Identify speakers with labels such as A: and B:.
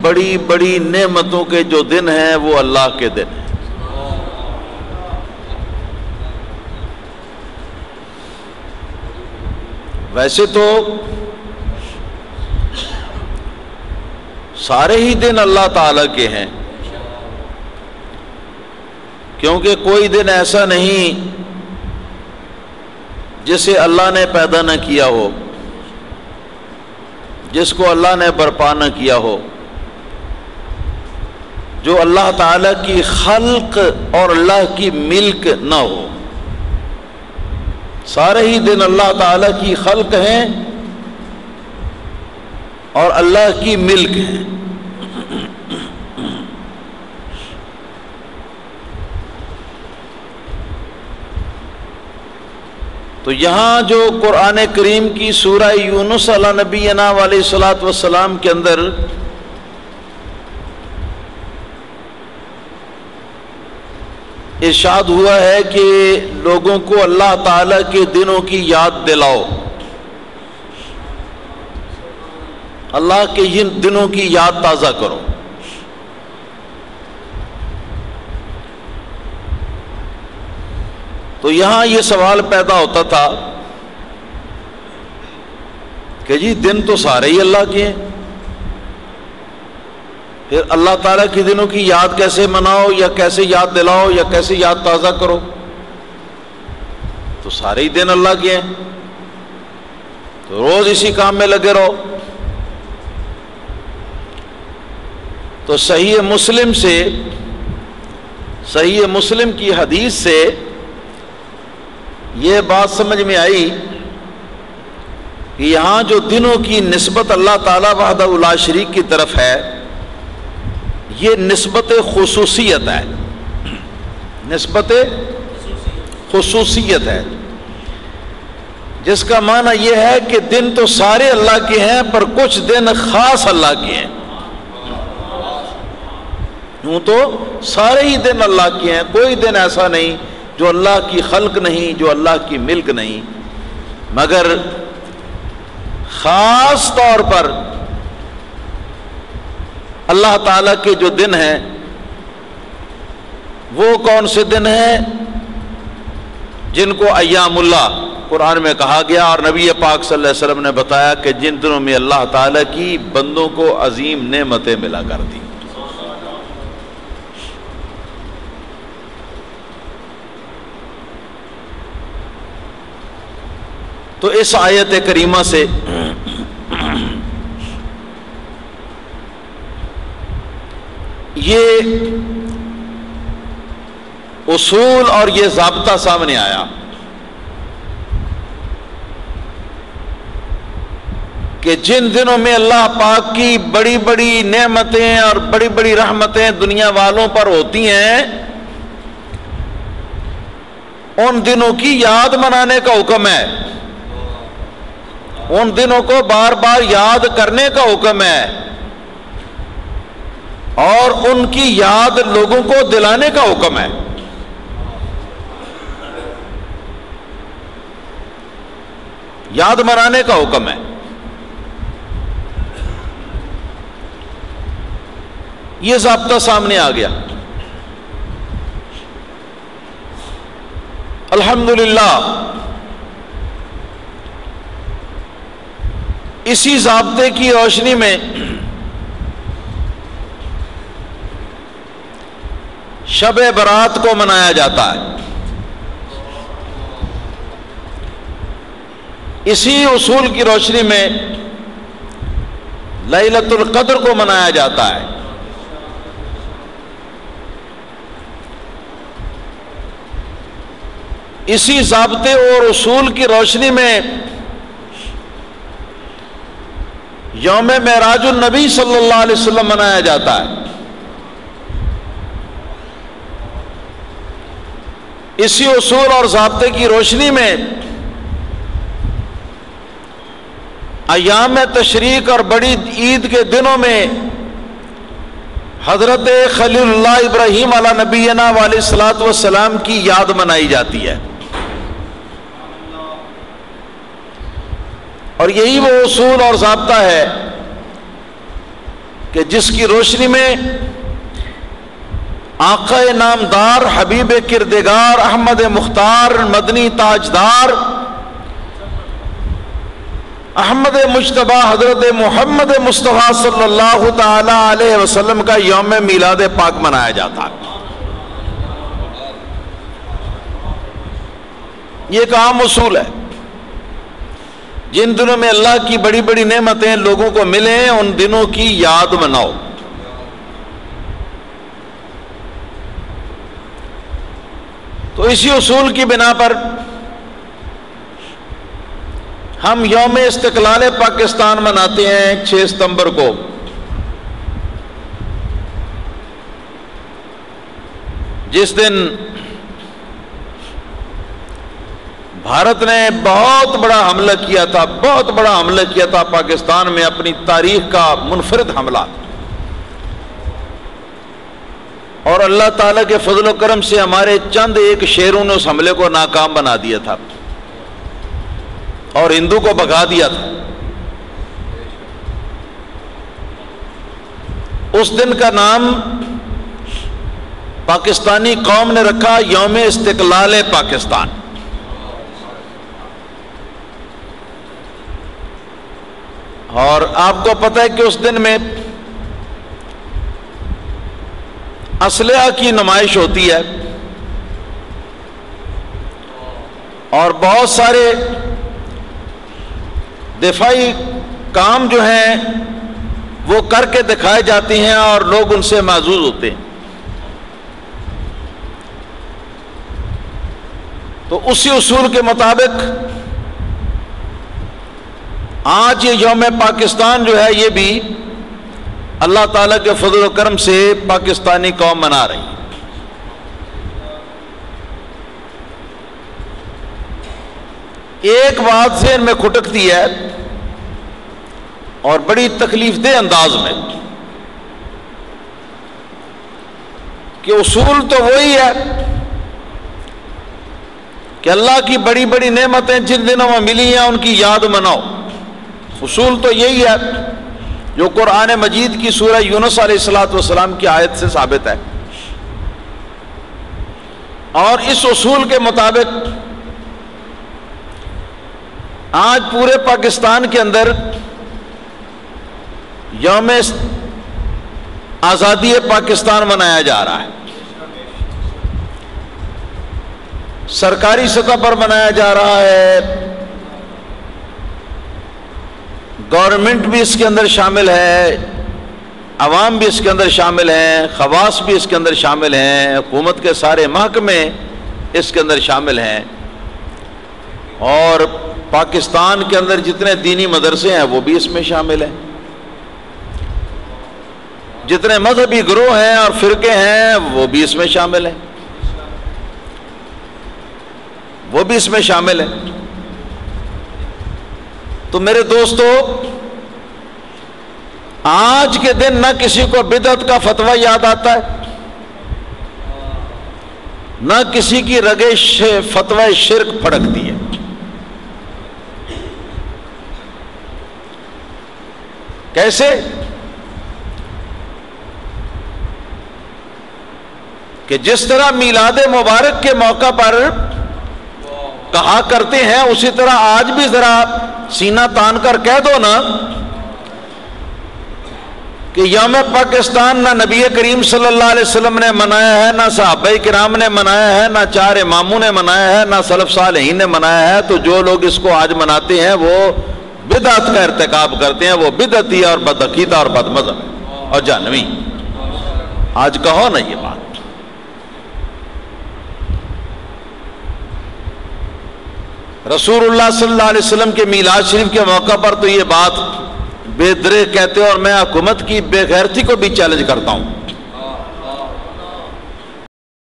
A: بڑی بڑی نعمتوں کے جو دن ہیں وہ اللہ کے دن ہیں۔ ویسے تو سارے ہی دن اللہ تعالیٰ کے ہیں، کیونکہ کوئی دن ایسا نہیں جسے اللہ نے پیدا نہ کیا ہو، جس کو اللہ نے برپا نہ کیا ہو، جو اللہ تعالیٰ کی خلق اور اللہ کی ملک نہ ہو۔ سارے ہی دن اللہ تعالیٰ کی خلق ہیں اور اللہ کی ملک ہیں۔ تو یہاں جو قرآن کریم کی سورہ یونس علی نبینا علیہ الصلوۃ والسلام کے اندر ارشاد ہوا ہے کہ لوگوں کو اللہ تعالیٰ کے دنوں کی یاد دلاؤ، اللہ کے ان دنوں کی یاد تازہ کرو۔ تو یہاں یہ سوال پیدا ہوتا تھا کہ جی دن تو سارے ہی اللہ کے ہیں، پھر اللہ تعالیٰ کے دنوں کی یاد کیسے مناؤ یا کیسے یاد دلاؤ یا کیسے یاد تازہ کرو؟ تو سارے ہی دن اللہ کے ہیں، تو روز اسی کام میں لگے رہو۔ تو صحیح مسلم کی حدیث سے یہ بات سمجھ میں آئی کہ یہاں جو دنوں کی نسبت اللہ تعالیٰ وحدہ لا شریک کی طرف ہے، یہ نسبت خصوصیت ہے، نسبت خصوصیت ہے، جس کا معنی یہ ہے کہ دن تو سارے اللہ کے ہیں پر کچھ دن خاص اللہ کے ہیں۔ یوں تو سارے ہی دن اللہ کے ہیں، کوئی دن ایسا نہیں جو اللہ کی خلق نہیں، جو اللہ کی ملک نہیں، مگر خاص طور پر اللہ تعالیٰ کے جو دن ہیں وہ کون سے دن ہیں جن کو ایام اللہ قرآن میں کہا گیا، اور نبی پاک صلی اللہ علیہ وسلم نے بتایا کہ جن دنوں میں اللہ تعالیٰ کی بندوں کو عظیم نعمتیں ملا کرتی۔ تو اس آیت کریمہ سے یہ اصول اور یہ ضابطہ سامنے آیا کہ جن دنوں میں اللہ پاک کی بڑی بڑی نعمتیں اور بڑی بڑی رحمتیں دنیا والوں پر ہوتی ہیں، ان دنوں کی یاد منانے کا حکم ہے، ان دنوں کو بار بار یاد کرنے کا حکم ہے، اور ان کی یاد لوگوں کو دلانے کا حکم ہے۔ یاد منانے کا حکم ہے۔ یہ ضابطہ سامنے آ گیا۔ الحمدللہ اسی ضابطے کی روشنی میں شب برات کو منایا جاتا ہے، اسی اصول کی روشنی میں لیلۃ القدر کو منایا جاتا ہے، اسی ضابطے اور اصول کی روشنی میں یوم معراج النبی صلی اللہ علیہ وسلم منایا جاتا ہے، اسی اصول اور ضابطے کی روشنی میں ایام تشریق اور بڑی عید کے دنوں میں حضرت خلیل اللہ ابراہیم علی نبینا علیہ الصلوۃ والسلام کی یاد منائی جاتی ہے، اور یہی وہ اصول اور ضابطہ ہے کہ جس کی روشنی میں آقا نامدار حبیب کردگار احمد مختار مدنی تاجدار احمد مجتبی حضرت محمد مصطفیٰ صلی اللہ تعالی علیہ وسلم کا یوم میلاد پاک منایا جاتا ہے۔ یہ ایک عام اصول ہے، جن دنوں میں اللہ کی بڑی بڑی نعمتیں لوگوں کو ملیں ان دنوں کی یاد مناؤ۔ تو اسی اصول کی بنا پر ہم یوم استقلال پاکستان مناتے ہیں 6 ستمبر کو۔ جس دن بھارت نے بہت بڑا حملہ کیا تھا، بہت بڑا حملہ کیا تھا پاکستان میں، اپنی تاریخ کا منفرد حملہ، اور اللہ تعالیٰ کے فضل و کرم سے ہمارے چند ایک شیروں نے اس حملے کو ناکام بنا دیا تھا اور ہندو کو بھگا دیا تھا۔ اس دن کا نام پاکستانی قوم نے رکھا یوم استقلال پاکستان۔ اور آپ کو پتہ ہے کہ اس دن میں اسلحہ کی نمائش ہوتی ہے اور بہت سارے دفاعی کام جو ہیں وہ کر کے دکھائے جاتے ہیں اور لوگ ان سے معزوز ہوتے ہیں۔ تو اسی اصول کے مطابق آج یہ یوم پاکستان جو ہے یہ بھی اللہ تعالیٰ کے فضل و کرم سے پاکستانی قوم منا رہی ہے۔ ایک بات ذہن میں کھٹکتی ہے اور بڑی تکلیف دہ انداز میں کہ اصول تو وہی ہے کہ اللہ کی بڑی بڑی نعمتیں جن دنوں میں ملی ہیں ان کی یاد مناؤ۔ اصول تو یہی ہے جو قرآن مجید کی سورہ یونس علیہ السلام کی آیت سے ثابت ہے، اور اس اصول کے مطابق آج پورے پاکستان کے اندر یوم آزادی پاکستان منایا جا رہا ہے۔ سرکاری سطح پر منایا جا رہا ہے، گورنمنٹ بھی اس کے اندر شامل ہے، عوام بھی اس کے اندر شامل ہیں، خواص بھی اس کے اندر شامل ہیں، حکومت کے سارے محکمے اس کے اندر شامل ہیں، اور پاکستان کے اندر جتنے دینی مدرسے ہیں وہ بھی اس میں شامل ہیں، جتنے مذہبی گروہ ہیں اور فرقے ہیں وہ بھی اس میں شامل ہیں، وہ بھی اس میں شامل ہیں۔ تو میرے دوستو، آج کے دن نہ کسی کو بدعت کا فتویٰ یاد آتا ہے، نہ کسی کی رگے فتویٰ شرک پھڑکتی ہے۔ کیسے؟ کہ جس طرح میلاد مبارک کے موقع پر کہا کرتے ہیں اسی طرح آج بھی ذرا سینہ تان کر کہہ دو نا کہ یوم پاکستان نہ نبی کریم صلی اللہ علیہ وسلم نے منایا ہے، نہ صحابہ کرام نے منایا ہے، نہ 4 اماموں نے منایا ہے، نہ سلف صالحین نے منایا ہے، تو جو لوگ اس کو آج مناتے ہیں وہ بدعت کا ارتکاب کرتے ہیں، وہ بدعتی اور بدعقیدہ اور بد مذہب اور جہنمی۔ آج کہو نا یہ بات۔ رسول اللہ صلی اللہ علیہ وسلم کے میلاد شریف کے موقع پر تو یہ بات بے درے کہتے ہیں، اور میں حکومت کی بے غیرتی کو بھی چیلنج کرتا ہوں